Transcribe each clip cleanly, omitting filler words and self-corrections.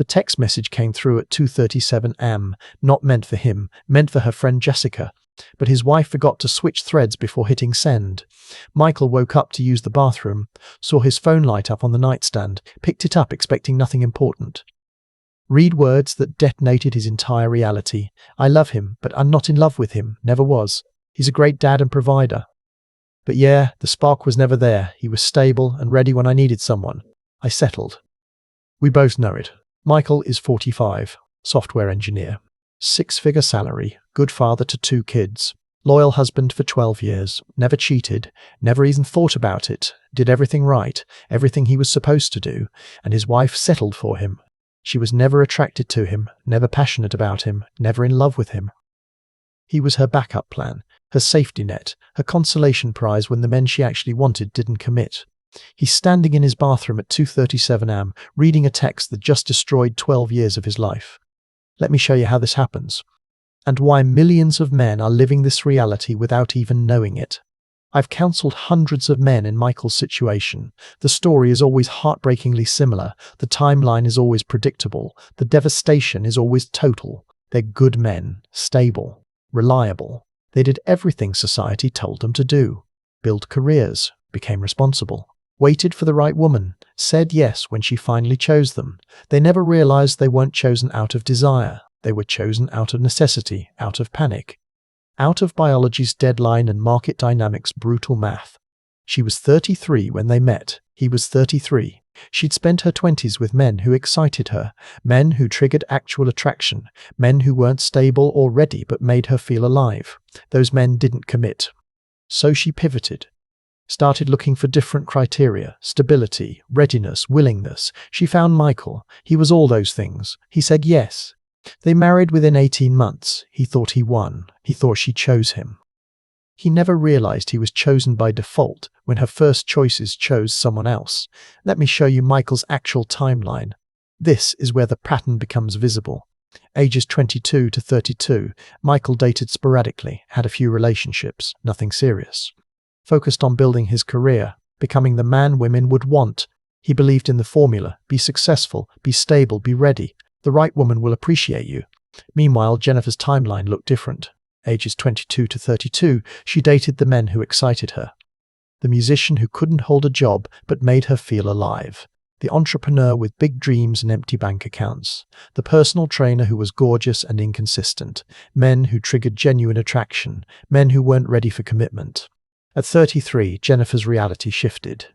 The text message came through at 2:37 am, not meant for him, meant for her friend Jessica. But his wife forgot to switch threads before hitting send. Michael woke up to use the bathroom, saw his phone light up on the nightstand, picked it up expecting nothing important. Read words that detonated his entire reality. I love him, but I'm not in love with him, never was. He's a great dad and provider. But yeah, the spark was never there. He was stable and ready when I needed someone. I settled. We both know it. Michael is 45, software engineer. 6-figure salary, good father to 2 kids, loyal husband for 12 years, never cheated, never even thought about it, did everything right, everything he was supposed to do, and his wife settled for him. She was never attracted to him, never passionate about him, never in love with him. He was her backup plan, her safety net, her consolation prize when the men she actually wanted didn't commit. He's standing in his bathroom at 2:37 am, reading a text that just destroyed 12 years of his life. Let me show you how this happens, and why millions of men are living this reality without even knowing it. I've counseled hundreds of men in Michael's situation. The story is always heartbreakingly similar. The timeline is always predictable. The devastation is always total. They're good men, stable, reliable. They did everything society told them to do. Built careers, became responsible. Waited for the right woman, said yes when she finally chose them. They never realized they weren't chosen out of desire. They were chosen out of necessity, out of panic. Out of biology's deadline and market dynamics' brutal math. She was 33 when they met. He was 33. She'd spent her 20s with men who excited her, men who triggered actual attraction, men who weren't stable or ready but made her feel alive. Those men didn't commit. So she pivoted. Started looking for different criteria, stability, readiness, willingness. She found Michael. He was all those things. He said yes. They married within 18 months. He thought he won. He thought she chose him. He never realized he was chosen by default when her first choices chose someone else. Let me show you Michael's actual timeline. This is where the pattern becomes visible. Ages 22 to 32, Michael dated sporadically, had a few relationships, nothing serious. Focused on building his career, becoming the man women would want. He believed in the formula: be successful, be stable, be ready. The right woman will appreciate you. Meanwhile, Jennifer's timeline looked different. Ages 22 to 32, she dated the men who excited her. The musician who couldn't hold a job but made her feel alive. The entrepreneur with big dreams and empty bank accounts. The personal trainer who was gorgeous and inconsistent. Men who triggered genuine attraction. Men who weren't ready for commitment. At 33, Jennifer's reality shifted.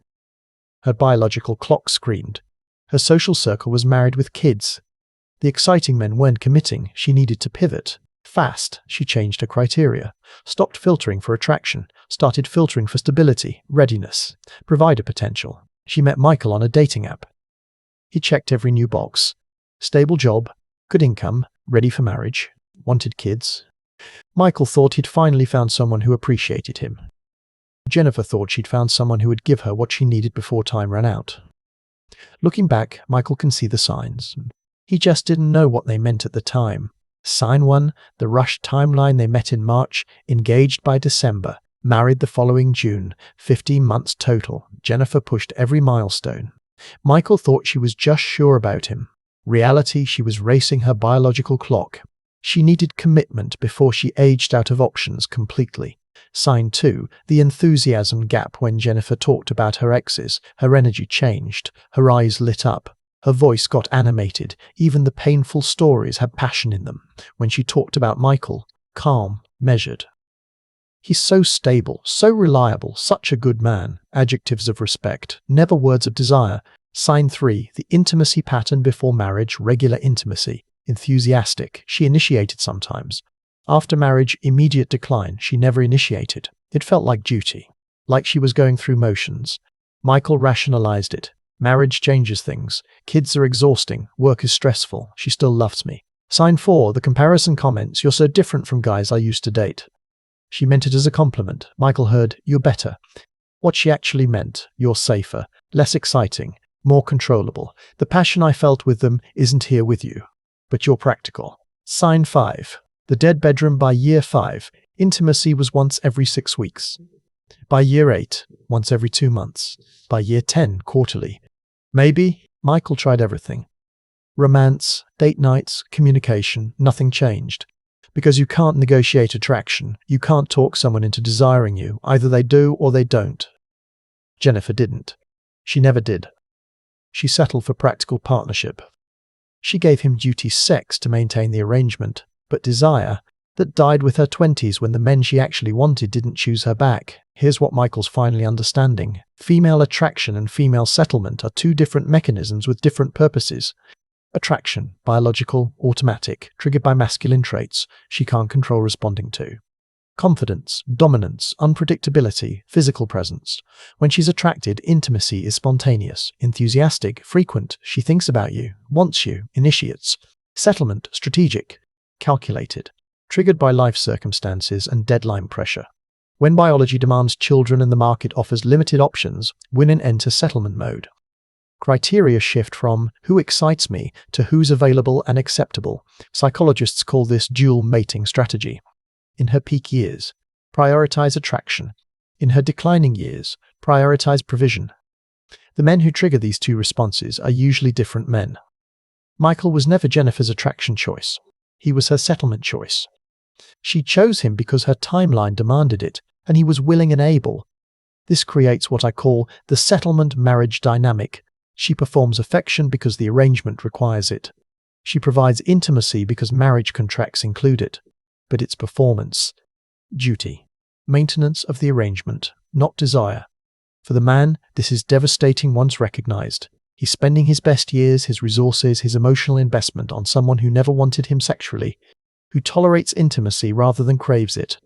Her biological clock screamed. Her social circle was married with kids. The exciting men weren't committing. She needed to pivot. Fast, she changed her criteria. Stopped filtering for attraction. Started filtering for stability, readiness, provider potential. She met Michael on a dating app. He checked every new box. Stable job, good income, ready for marriage, wanted kids. Michael thought he'd finally found someone who appreciated him. Jennifer thought she'd found someone who would give her what she needed before time ran out. Looking back, Michael can see the signs. He just didn't know what they meant at the time. Sign 1, the rushed timeline: they met in March, engaged by December, married the following June, 15 months total. Jennifer pushed every milestone. Michael thought she was just sure about him. Reality, she was racing her biological clock. She needed commitment before she aged out of options completely. Sign 2, the enthusiasm gap: when Jennifer talked about her exes, her energy changed, her eyes lit up, her voice got animated, even the painful stories had passion in them. When she talked about Michael, calm, measured. He's so stable, so reliable, such a good man. Adjectives of respect, never words of desire. Sign 3, the intimacy pattern before marriage: regular intimacy, enthusiastic, she initiated sometimes. After marriage, immediate decline, she never initiated. It felt like duty, like she was going through motions. Michael rationalized it. Marriage changes things. Kids are exhausting. Work is stressful. She still loves me. Sign 4, the comparison comments: you're so different from guys I used to date. She meant it as a compliment. Michael heard, you're better. What she actually meant: you're safer, less exciting, more controllable. The passion I felt with them isn't here with you, but you're practical. Sign 5, the dead bedroom: by year 5, intimacy was once every 6 weeks. By year 8, once every 2 months. By year 10, quarterly. Maybe. Michael tried everything. Romance, date nights, communication, nothing changed. Because you can't negotiate attraction, you can't talk someone into desiring you. Either they do or they don't. Jennifer didn't. She never did. She settled for practical partnership. She gave him duty sex to maintain the arrangement, but desire, that died with her 20s when the men she actually wanted didn't choose her back. Here's what Michael's finally understanding. Female attraction and female settlement are two different mechanisms with different purposes. Attraction, biological, automatic, triggered by masculine traits she can't control responding to. Confidence, dominance, unpredictability, physical presence. When she's attracted, intimacy is spontaneous, enthusiastic, frequent. She thinks about you, wants you, initiates. Settlement, strategic, calculated, triggered by life circumstances and deadline pressure. When biology demands children and the market offers limited options, women enter settlement mode. Criteria shift from who excites me to who's available and acceptable. Psychologists call this dual mating strategy. In her peak years, prioritize attraction. In her declining years, prioritize provision. The men who trigger these two responses are usually different men. Michael was never Jennifer's attraction choice. He was her settlement choice. She chose him because her timeline demanded it, and he was willing and able. This creates what I call the settlement marriage dynamic. She performs affection because the arrangement requires it. She provides intimacy because marriage contracts include it. But it's performance, duty, maintenance of the arrangement, not desire. For the man, this is devastating once recognized. He's spending his best years, his resources, his emotional investment on someone who never wanted him sexually, who tolerates intimacy rather than craves it,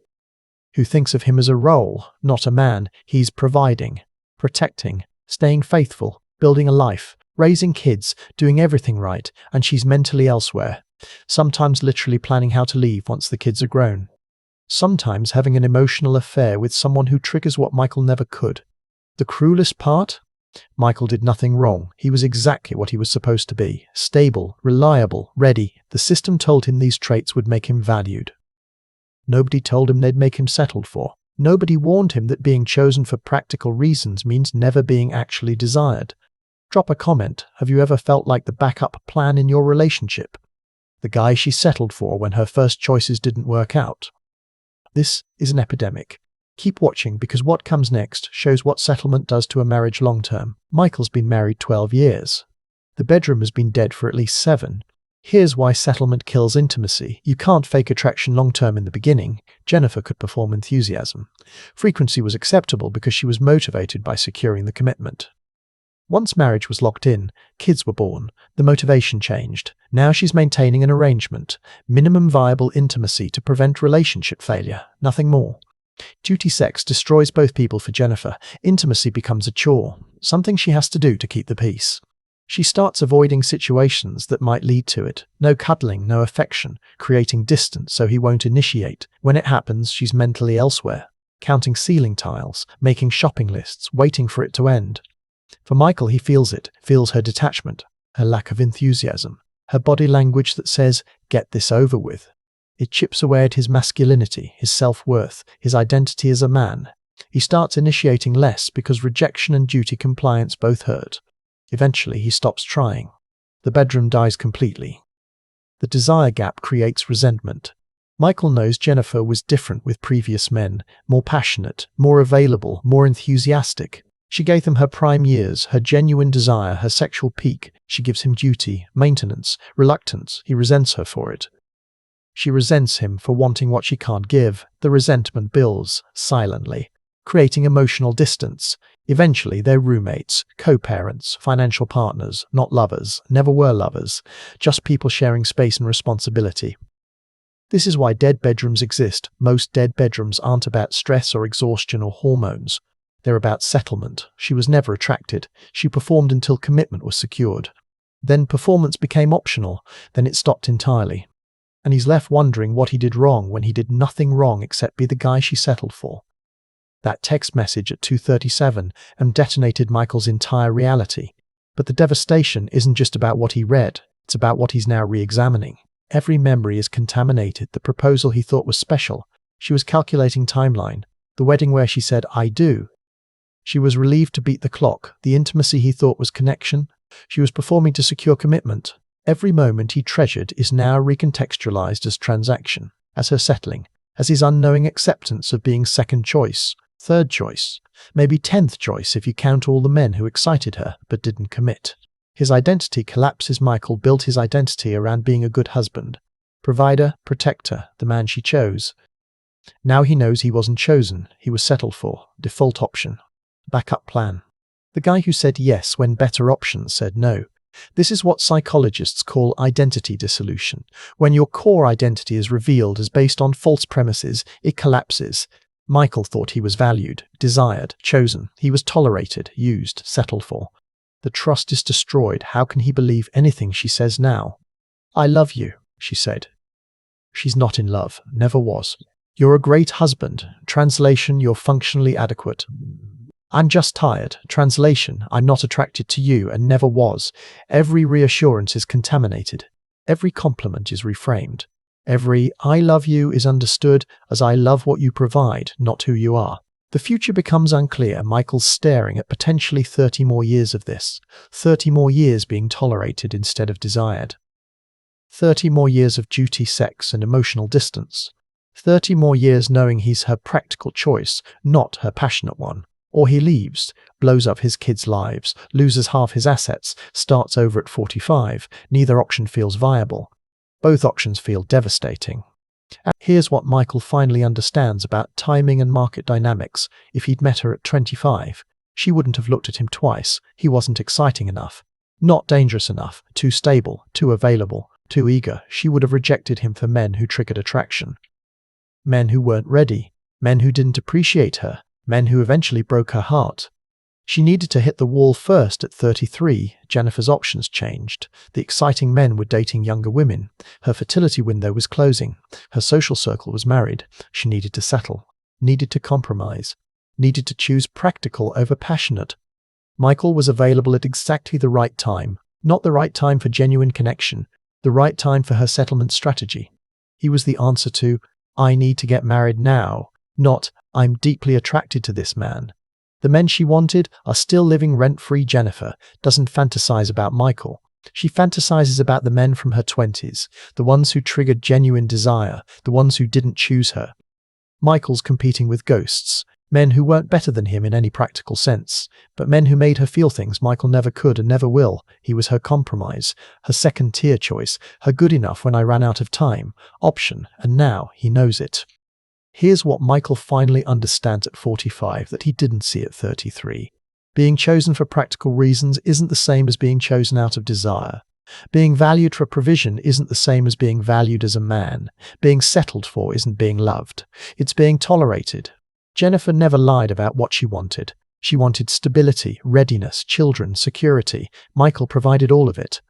who thinks of him as a role, not a man. He's providing, protecting, staying faithful, building a life, raising kids, doing everything right, and she's mentally elsewhere. Sometimes literally planning how to leave once the kids are grown. Sometimes having an emotional affair with someone who triggers what Michael never could. The cruelest part? Michael did nothing wrong. He was exactly what he was supposed to be. Stable, reliable, ready. The system told him these traits would make him valued. Nobody told him they'd make him settled for. Nobody warned him that being chosen for practical reasons means never being actually desired. Drop a comment. Have you ever felt like the backup plan in your relationship? The guy she settled for when her first choices didn't work out. This is an epidemic. Keep watching because what comes next shows what settlement does to a marriage long term. Michael's been married 12 years. The bedroom has been dead for at least 7. Here's why settlement kills intimacy. You can't fake attraction long term in the beginning. Jennifer could perform enthusiasm. Frequency was acceptable because she was motivated by securing the commitment. Once marriage was locked in, kids were born, the motivation changed. Now she's maintaining an arrangement, minimum viable intimacy to prevent relationship failure, nothing more. Duty sex destroys both people for Jennifer. Intimacy becomes a chore, something she has to do to keep the peace. She starts avoiding situations that might lead to it. No cuddling, no affection, creating distance so he won't initiate. When it happens, she's mentally elsewhere, counting ceiling tiles, making shopping lists, waiting for it to end. For Michael, he feels it, feels her detachment, her lack of enthusiasm, her body language that says, get this over with. It chips away at his masculinity, his self-worth, his identity as a man. He starts initiating less because rejection and duty compliance both hurt. Eventually, he stops trying. The bedroom dies completely. The desire gap creates resentment. Michael knows Jennifer was different with previous men, more passionate, more available, more enthusiastic. She gave him her prime years, her genuine desire, her sexual peak. She gives him duty, maintenance, reluctance. He resents her for it. She resents him for wanting what she can't give. The resentment builds, silently, creating emotional distance. Eventually, they're roommates, co-parents, financial partners, not lovers, never were lovers, just people sharing space and responsibility. This is why dead bedrooms exist. Most dead bedrooms aren't about stress or exhaustion or hormones. They're about settlement. She was never attracted. She performed until commitment was secured. Then performance became optional. Then it stopped entirely. And he's left wondering what he did wrong when he did nothing wrong except be the guy she settled for. That text message at 2:37 detonated Michael's entire reality. But the devastation isn't just about what he read. It's about what he's now re-examining. Every memory is contaminated. The proposal he thought was special. She was calculating timeline. The wedding where she said, I do. She was relieved to beat the clock. The intimacy he thought was connection. She was performing to secure commitment. Every moment he treasured is now recontextualized as transaction, as her settling, as his unknowing acceptance of being second choice, third choice, maybe 10th choice if you count all the men who excited her but didn't commit. His identity collapses. Michael built his identity around being a good husband, provider, protector, the man she chose. Now he knows he wasn't chosen, he was settled for, default option, backup plan. The guy who said yes when better options said no. This is what psychologists call identity dissolution. When your core identity is revealed as based on false premises, it collapses. Michael thought he was valued, desired, chosen. He was tolerated, used, settled for. The trust is destroyed. How can he believe anything she says now? I love you, she said. She's not in love, never was. You're a great husband. Translation, you're functionally adequate. I'm just tired. Translation, I'm not attracted to you and never was. Every reassurance is contaminated. Every compliment is reframed. Every I love you is understood as I love what you provide, not who you are. The future becomes unclear. Michael's staring at potentially 30 more years of this. 30 more years being tolerated instead of desired. 30 more years of duty, sex, and emotional distance. 30 more years knowing he's her practical choice, not her passionate one. Or he leaves, blows up his kids' lives, loses half his assets, starts over at 45. Neither option feels viable. Both options feel devastating. And here's what Michael finally understands about timing and market dynamics. If he'd met her at 25, she wouldn't have looked at him twice. He wasn't exciting enough, not dangerous enough, too stable, too available, too eager. She would have rejected him for men who triggered attraction. Men who weren't ready, men who didn't appreciate her, men who eventually broke her heart. She needed to hit the wall first at 33. Jennifer's options changed. The exciting men were dating younger women. Her fertility window was closing. Her social circle was married. She needed to settle, needed to compromise, needed to choose practical over passionate. Michael was available at exactly the right time, not the right time for genuine connection, the right time for her settlement strategy. He was the answer to, I need to get married now, not, I'm deeply attracted to this man. The men she wanted are still living rent-free. Jennifer doesn't fantasize about Michael. She fantasizes about the men from her 20s, the ones who triggered genuine desire, the ones who didn't choose her. Michael's competing with ghosts, men who weren't better than him in any practical sense, but men who made her feel things Michael never could and never will. He was her compromise, her second-tier choice, her good enough when I ran out of time, option, and now he knows it. Here's what Michael finally understands at 45 that he didn't see at 33. Being chosen for practical reasons isn't the same as being chosen out of desire. Being valued for provision isn't the same as being valued as a man. Being settled for isn't being loved. It's being tolerated. Jennifer never lied about what she wanted. She wanted stability, readiness, children, security. Michael provided all of it.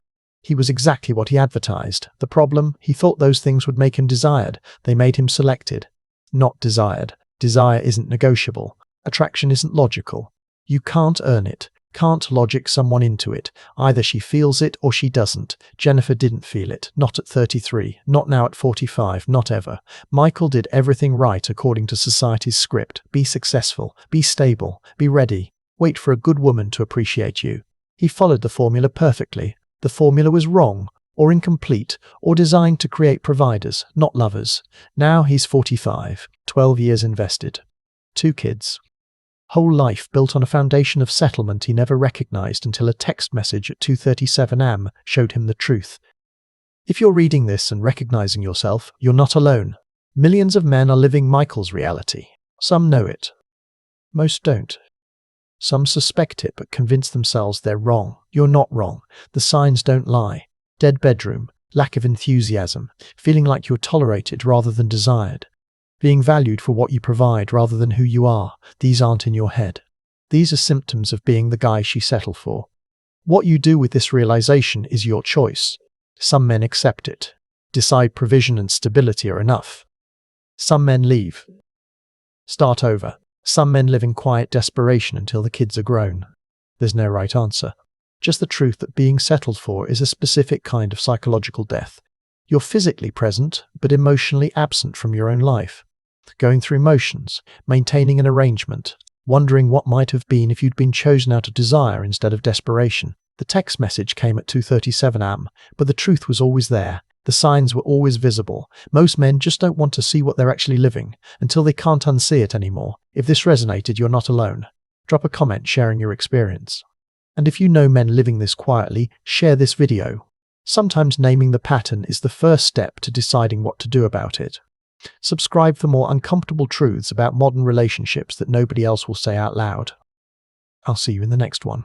He was exactly what he advertised. The problem, he thought those things would make him desired. They made him selected. Not desired. Desire isn't negotiable. Attraction isn't logical. You can't earn it, can't logic someone into it. Either she feels it or she doesn't. Jennifer didn't feel it, not at 33, not now at 45, not ever. Michael did everything right according to society's script. Be successful, be stable, be ready, wait for a good woman to appreciate you. He followed the formula perfectly. The formula was wrong, or incomplete, or designed to create providers, not lovers. Now he's 45, 12 years invested. 2 kids. Whole life built on a foundation of settlement he never recognized until a text message at 2:37 am showed him the truth. If you're reading this and recognizing yourself, you're not alone. Millions of men are living Michael's reality. Some know it. Most don't. Some suspect it but convince themselves they're wrong. You're not wrong. The signs don't lie. Dead bedroom, lack of enthusiasm, feeling like you're tolerated rather than desired, being valued for what you provide rather than who you are. These aren't in your head. These are symptoms of being the guy she settled for. What you do with this realization is your choice. Some men accept it, decide provision and stability are enough. Some men leave, start over. Some men live in quiet desperation until the kids are grown. There's no right answer. Just the truth that being settled for is a specific kind of psychological death. You're physically present, but emotionally absent from your own life. Going through motions, maintaining an arrangement, wondering what might have been if you'd been chosen out of desire instead of desperation. The text message came at 2:37 am, but the truth was always there. The signs were always visible. Most men just don't want to see what they're actually living until they can't unsee it anymore. If this resonated, you're not alone. Drop a comment sharing your experience. And if you know men living this quietly, share this video. Sometimes naming the pattern is the first step to deciding what to do about it. Subscribe for more uncomfortable truths about modern relationships that nobody else will say out loud. I'll see you in the next one.